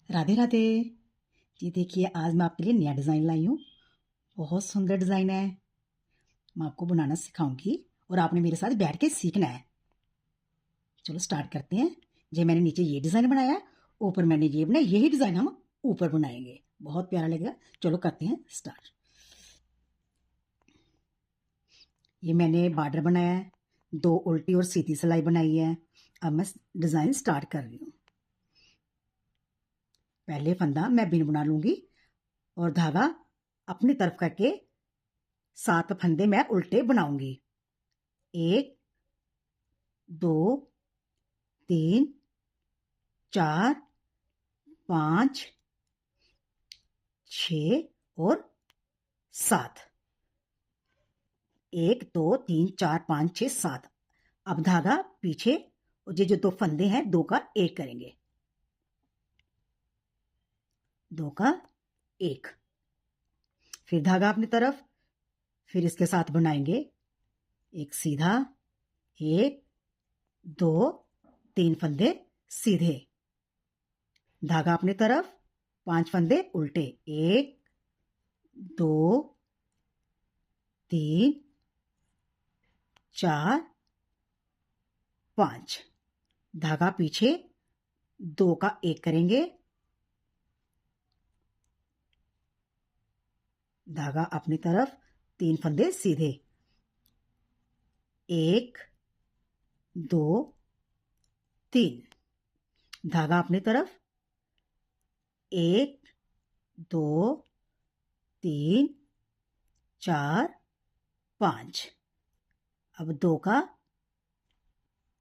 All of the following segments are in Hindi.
राधे राधे। जी देखिए, आज मैं आपके लिए नया डिज़ाइन लाई हूँ। बहुत सुंदर डिज़ाइन है। मैं आपको बनाना सिखाऊंगी और आपने मेरे साथ बैठ के सीखना है। चलो स्टार्ट करते हैं। ये मैंने नीचे ये डिज़ाइन बनाया है, ऊपर मैंने ये बनाया। यही डिज़ाइन हम ऊपर बनाएंगे, बहुत प्यारा लगेगा। चलो करते हैं स्टार्ट। ये मैंने बॉर्डर बनाया है, 2 उल्टी और सीधी सिलाई बनाई है। अब मैं डिज़ाइन स्टार्ट कर रही हूँ। पहले फंदा मैं बिन बना लूंगी और धागा अपनी तरफ करके 7 फंदे मैं उल्टे बनाऊंगी। 1 2 3 4 5 6 और 7। 1 2 3 4 5 6 7। अब धागा पीछे और ये जो 2 फंदे हैं 2 का 1 करेंगे, 2 का 1। फिर धागा अपनी तरफ, फिर इसके साथ बनाएंगे एक सीधा, 1 2 3 फंदे सीधे, धागा अपनी तरफ, 5 फंदे उल्टे, 1 2 3 4 5। धागा पीछे 2 का 1 करेंगे, धागा अपनी तरफ, 3 फंदे सीधे, 1 2 3। धागा अपनी तरफ, 1 2 3 4 5। अब 2 का,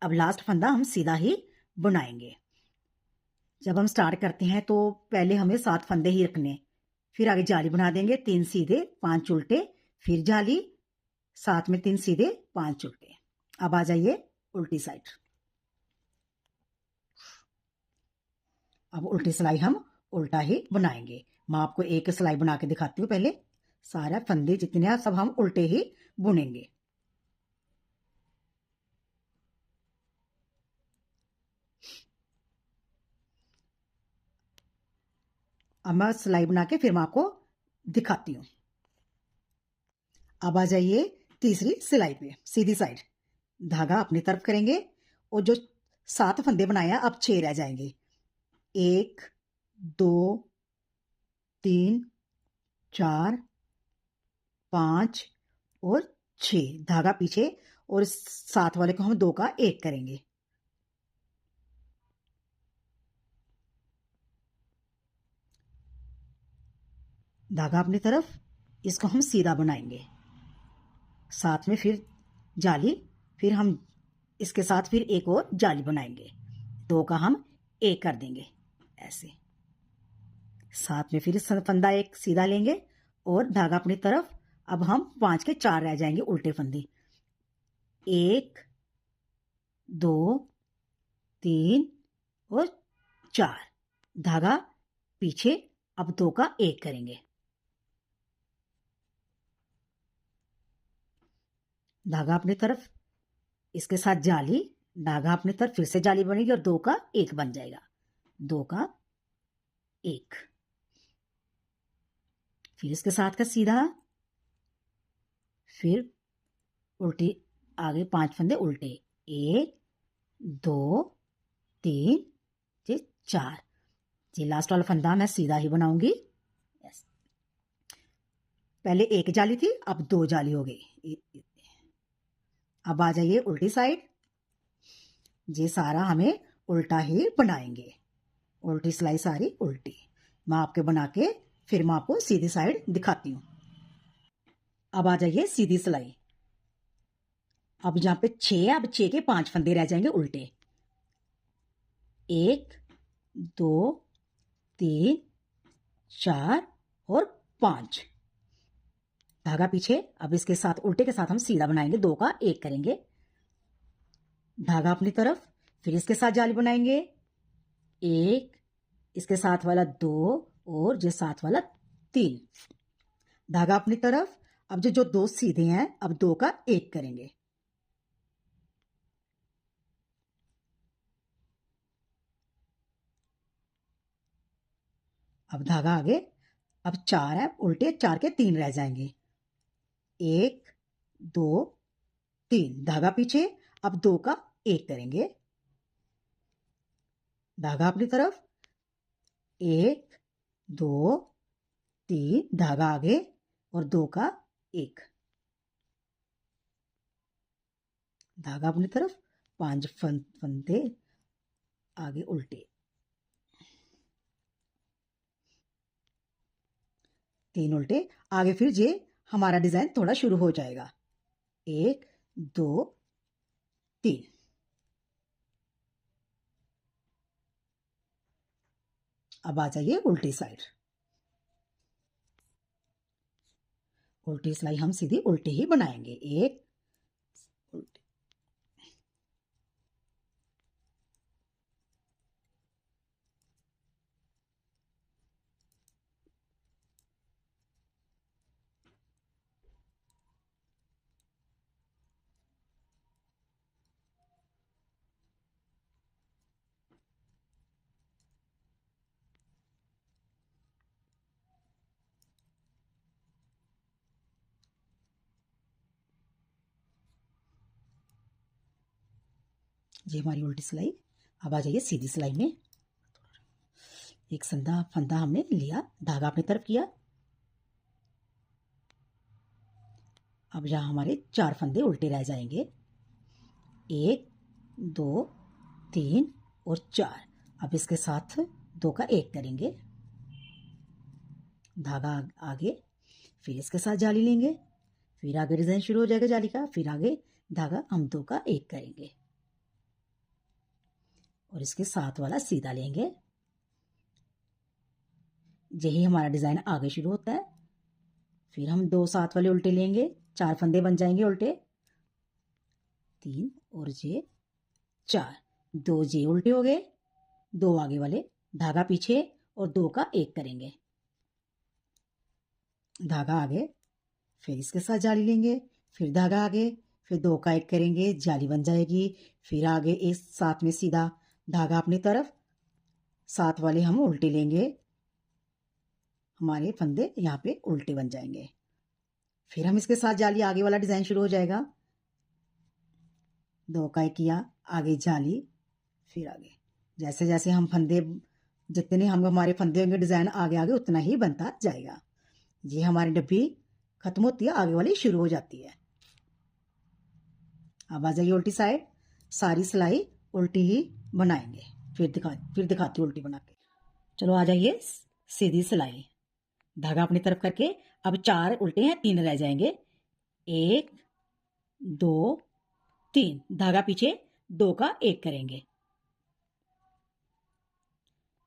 अब लास्ट फंदा हम सीधा ही बुनाएंगे। जब हम स्टार्ट करते हैं तो पहले हमें 7 फंदे ही रखने, फिर आगे जाली बना देंगे, 3 सीधे 5 उल्टे, फिर जाली, साथ में 3 सीधे 5 उल्टे। अब आ जाइए उल्टी साइड। अब उल्टी सिलाई हम उल्टा ही बनाएंगे। मैं आपको एक सिलाई बना के दिखाती हूँ। पहले सारा फंदे जितने हैं सब हम उल्टे ही बुनेंगे। अब मैं सिलाई बना के फिर मैं आपको दिखाती हूँ। अब आ जाइए तीसरी सिलाई पे, सीधी साइड। धागा अपनी तरफ करेंगे और जो 7 फंदे बनाए हैं अब 6 रह जाएंगे, 1 2 3 4 5 और 6। धागा पीछे और 7 वाले को हम 2 का 1 करेंगे, धागा अपनी तरफ, इसको हम सीधा बनाएंगे, साथ में फिर जाली, फिर हम इसके साथ फिर एक और जाली बनाएंगे, 2 का हम 1 कर देंगे ऐसे। साथ में फिर फंदा एक सीधा लेंगे और धागा अपनी तरफ। अब हम 5 के 4 रह जाएंगे उल्टे फंदे, 1 2 3 और 4। धागा पीछे, अब 2 का 1 करेंगे, धागा अपनी तरफ, इसके साथ जाली, धागा अपनी तरफ, फिर से जाली बनेगी और 2 का 1 बन जाएगा, 2 का 1। फिर इसके साथ का सीधा, फिर उल्टी, आगे 5 फंदे उल्टे, 1 2 3 4। ये लास्ट वाला फंदा मैं सीधा ही बनाऊंगी। पहले 1 जाली थी, अब 2 जाली हो गई। अब आ जाइए उल्टी साइड। ये सारा हमें उल्टा ही बनाएंगे, उल्टी सिलाई सारी उल्टी। मैं आपके बना के फिर मैं आपको सीधी साइड दिखाती हूँ। अब आ जाइए सीधी सिलाई। अब यहाँ पे 6, अब 6 के 5 फंदे रह जाएंगे उल्टे, 1 2 3 4 और 5। धागा पीछे, अब इसके साथ उल्टे के साथ हम सीधा बनाएंगे, 2 का 1 करेंगे, धागा अपनी तरफ, फिर इसके साथ जाली बनाएंगे, 1, इसके साथ वाला 2 और ये साथ वाला 3। धागा अपनी तरफ, अब जो 2 सीधे हैं अब 2 का 1 करेंगे, अब धागा आगे, अब 4 है उल्टे, 4 के 3 रह जाएंगे, 1 2 3, धागा पीछे, अब 2 का 1 करेंगे, धागा अपनी तरफ, 1 2 3, धागा आगे और 2 का 1, धागा अपनी तरफ, 5 फंदे आगे उल्टे, 3 उल्टे आगे, फिर ये हमारा डिजाइन थोड़ा शुरू हो जाएगा, 1 2 3। अब आ जाइए उल्टी साइड, उल्टी सिलाई हम सीधी उल्टी ही बनाएंगे, एक उल्टी, ये हमारी उल्टी सिलाई। अब आ जाइए सीधी सिलाई में, एक फंदा हमने लिया, धागा अपनी तरफ किया, अब यहाँ हमारे 4 फंदे उल्टे रह जाएंगे, 1 2 3 और 4। अब इसके साथ 2 का 1 करेंगे, धागा आगे, फिर इसके साथ जाली लेंगे, फिर आगे डिजाइन शुरू हो जाएगा जाली का, फिर आगे धागा हम 2 का 1 करेंगे और इसके साथ वाला सीधा लेंगे, यही हमारा डिजाइन आगे शुरू होता है। फिर हम 2 साथ वाले उल्टे लेंगे, 4 फंदे बन जाएंगे उल्टे, 3 और ये 4, 2 जे उल्टे हो गए, 2 आगे वाले, धागा पीछे और 2 का 1 करेंगे, धागा आगे, फिर इसके साथ जाली लेंगे, फिर धागा आगे, फिर 2 का 1 करेंगे, जाली बन जाएगी, फिर आगे इस साथ में सीधा धागा अपनी तरफ, साथ वाले हम उल्टे लेंगे, हमारे फंदे यहाँ पे उल्टे बन जाएंगे, फिर हम इसके साथ जाली, आगे वाला डिजाइन शुरू हो जाएगा, 2 का 1 किया, आगे जाली, फिर आगे, जैसे जैसे हम फंदे, जितने हम हमारे फंदे होंगे डिजाइन आगे आगे उतना ही बनता जाएगा। ये हमारी डब्बी खत्म होती है, आगे वाली शुरू हो जाती है। अब आ जाइए उल्टी साइड, सारी सिलाई उल्टी ही बनाएंगे, फिर दिखाती हूँ उल्टी बना के। चलो आ जाइए सीधी सिलाई, धागा अपनी तरफ करके, अब 4 उल्टे हैं, 3 रह जाएंगे, 1 2 3, धागा पीछे, 2 का 1 करेंगे,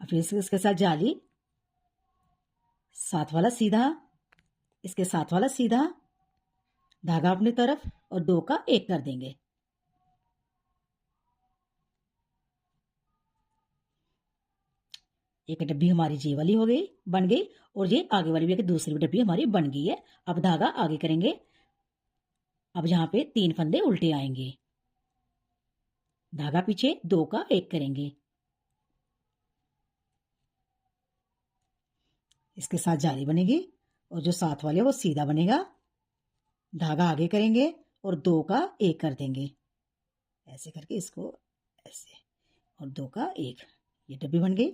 फिर इसके साथ जाली, साथ वाला सीधा, इसके साथ वाला सीधा, धागा अपनी तरफ और 2 का 1 कर देंगे, एक डब्बी हमारी ये वाली हो गई, बन गई, और ये आगे वाली भी दूसरी डब्बी हमारी बन गई है। अब धागा आगे करेंगे, अब यहाँ पे 3 फंदे उल्टे आएंगे, धागा पीछे, 2 का 1 करेंगे, इसके साथ जाली बनेगी और जो साथ वाले वो सीधा बनेगा, धागा आगे करेंगे और 2 का 1 कर देंगे, ऐसे करके इसको ऐसे, और 2 का 1, ये डब्बी बन गई।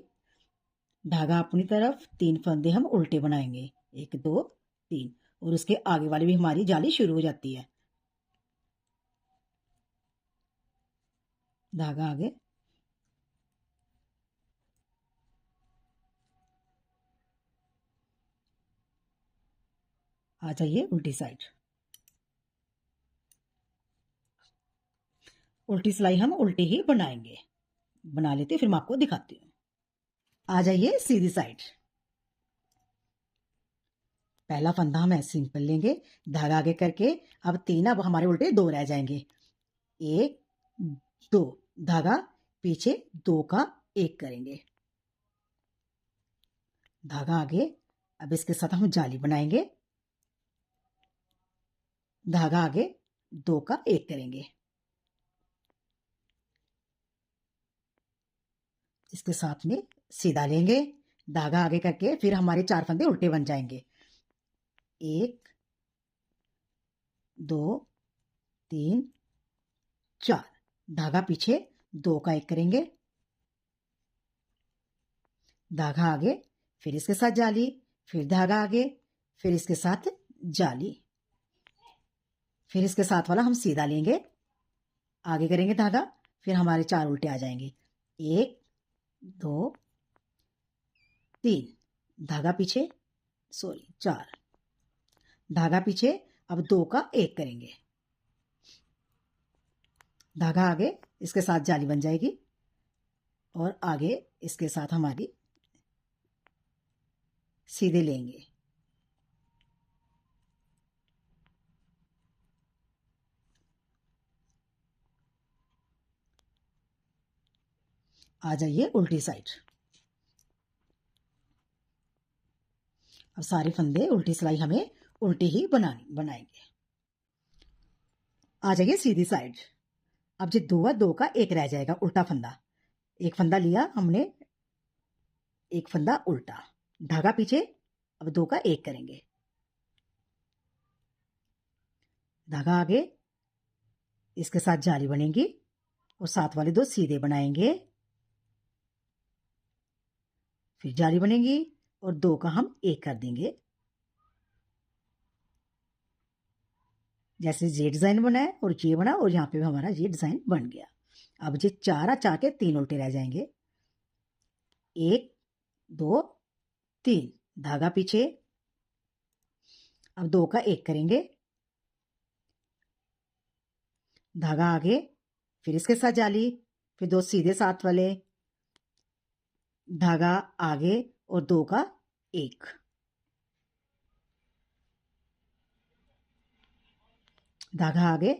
धागा अपनी तरफ, 3 फंदे हम उल्टे बनाएंगे, 1 2 3, और उसके आगे वाली भी हमारी जाली शुरू हो जाती है, धागा आगे, आ जाइए उल्टी साइड, उल्टी सिलाई हम उल्टी ही बनाएंगे, बना लेते फिर मैं आपको दिखाती हूँ। आ जाइए सीधी साइड, पहला फंदा हम ऐसे सिंपल लेंगे, धागा आगे करके, अब 3, अब हमारे उल्टे 2 रह जाएंगे, 1 2, धागा पीछे, 2 का 1 करेंगे, धागा आगे, अब इसके साथ हम जाली बनाएंगे, धागा आगे, 2 का 1 करेंगे, इसके साथ में सीधा लेंगे, धागा आगे करके फिर हमारे 4 फंदे उल्टे बन जाएंगे। 1 2 3 4, धागा पीछे, 2 का 1 करेंगे, धागा आगे, फिर इसके साथ जाली, फिर धागा आगे, फिर इसके साथ जाली, फिर इसके साथ वाला हम सीधा लेंगे, आगे करेंगे धागा, फिर हमारे 4 उल्टे आ जाएंगे। 1 2 3, धागा पीछे, 4, धागा पीछे, अब 2 का 1 करेंगे, धागा आगे, इसके साथ जाली बन जाएगी और आगे इसके साथ हमारी सीधे लेंगे। आ जाइए उल्टी साइड। अब सारे फंदे उल्टी सिलाई हमें उल्टी ही बनाएंगे। आ जाइए सीधी साइड। अब जो 2 है, 2 का 1 रह जाएगा, उल्टा फंदा। एक फंदा लिया हमने, एक फंदा उल्टा, धागा पीछे, अब 2 का 1 करेंगे, धागा आगे, इसके साथ जाली बनेगी और साथ वाले 2 सीधे बनाएंगे, फिर जाली बनेगी और 2 का हम 1 कर देंगे। जैसे ये डिजाइन बना है और ये बना और यहाँ पे भी हमारा ये डिजाइन बन गया। अब ये 4 के 3 उल्टे रह जाएंगे। 1 2 3, धागा पीछे, अब 2 का 1 करेंगे, धागा आगे, फिर इसके साथ जाली, फिर 2 सीधे साथ वाले, धागा आगे और 2 का 1, धागा आगे,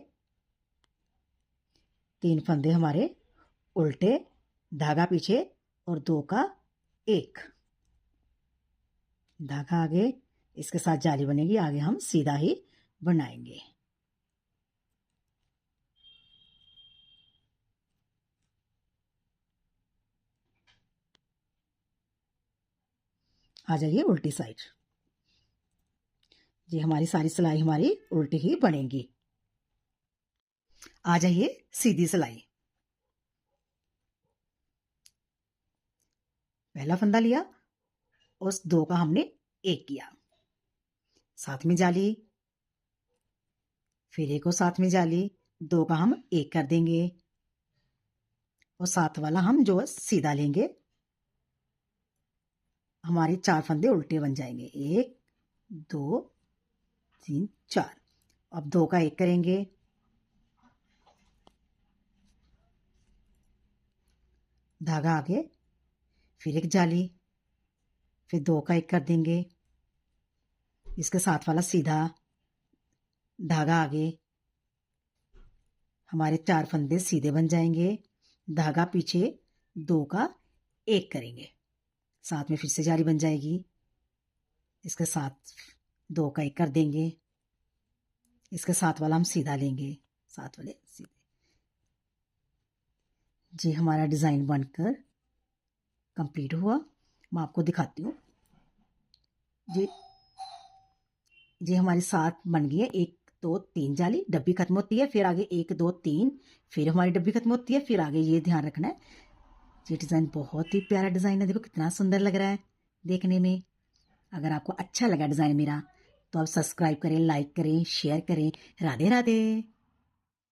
3 फंदे हमारे उल्टे, धागा पीछे और 2 का 1, धागा आगे, इसके साथ जाली बनेगी, आगे हम सीधा ही बनाएंगे। आ जाइए उल्टी साइड। ये हमारी सारी सिलाई हमारी उल्टी ही बनेगी। आ जाइए सीधी सिलाई। पहला फंदा लिया, उस 2 का हमने 1 किया, साथ में जाली, फिर एक और साथ में जाली, 2 का हम 1 कर देंगे और साथ वाला हम जो सीधा लेंगे, हमारे 4 फंदे उल्टे बन जाएंगे। 1 2 3 4, अब 2 का 1 करेंगे, धागा आगे, फिर एक जाली, फिर 2 का 1 कर देंगे, इसके साथ वाला सीधा, धागा आगे, हमारे 4 फंदे सीधे बन जाएंगे, धागा पीछे, 2 का 1 करेंगे, साथ में फिर से जाली बन जाएगी, इसके साथ 2 का 1 कर देंगे, इसके साथ वाला हम सीधा लेंगे, साथ वाले सीधे। जी हमारा डिज़ाइन बनकर कंप्लीट हुआ। मैं आपको दिखाती हूँ। जी हमारी 7 बन गई है। 1 2 3 जाली, डब्बी खत्म होती है, फिर आगे 1 2 3, फिर हमारी डब्बी खत्म होती है, फिर आगे ये ध्यान रखना है। ये डिज़ाइन बहुत ही प्यारा डिज़ाइन है, देखो कितना सुंदर लग रहा है देखने में। अगर आपको अच्छा लगा डिज़ाइन मेरा तो आप सब्सक्राइब करें, लाइक करें, शेयर करें। राधे राधे।